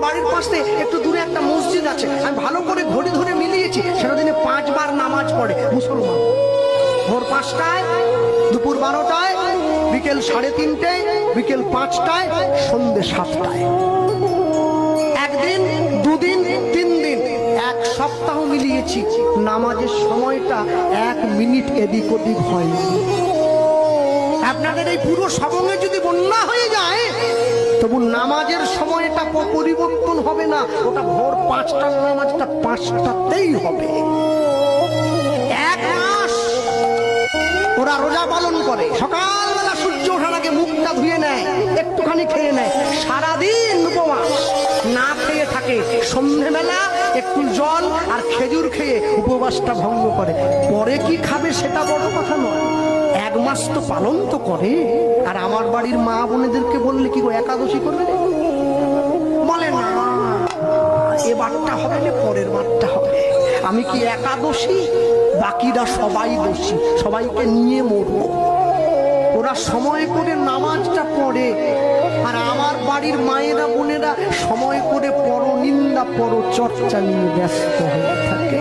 বাড়ির পাশে একটু দূরে একটা মসজিদ আছে, আমি ভালো করে ঘড়ি ধরে মিলিয়েছি, সেটা দিনে 5 বার নামাজ পড়ে মুসলমান। ভোর 5টায়, দুপুর 12টায়, বিকেল 3:30টায়, বিকেল 5টায়, সন্ধ্যে 7টায়। একদিন, দুদিন, 3 দিন, 1 সপ্তাহ মিলিয়েছি, নামাজের সময়টা 1 মিনিট এদিক ওদিক হয়নি। আপনাদের এই পুরো সবঙ্গে যদি বন্যা হয়ে যায়, তবু নামাজের সময়টা পরিবর্তন হবে না। ওটা ভোর 5টার নামাজটা 5টাতেই হবে। 1 মাস ওরা রোজা পালন করে, সকালবেলা সূর্য ওঠার আগে মুখটা ধুয়ে নেয়, একটুখানি খেয়ে নেয়, সারাদিন উপবাস না খেয়ে থাকে, সন্ধ্যেবেলা একটু জল আর খেজুর খেয়ে উপবাসটা ভঙ্গ করে। পরে কি খাবে সেটা বড় কথা নয়, 1 মাস তো পালন তো করে। আর আমার বাড়ির মা বোনেদেরকে বললে কি গো একাদশী করবে, বলে না এবারটা হবে না, পরের বারটা হবে। আমি কি একাদশী? বাকিরা সবাই দোষী, সবাইকে নিয়ে মরবো। ওরা সময় করে নামাজটা পড়ে, আর আমার বাড়ির মায়েরা বোনেরা সময় করে পরনিন্দা পরচর্চা নিয়ে ব্যস্ত হয়ে থাকে।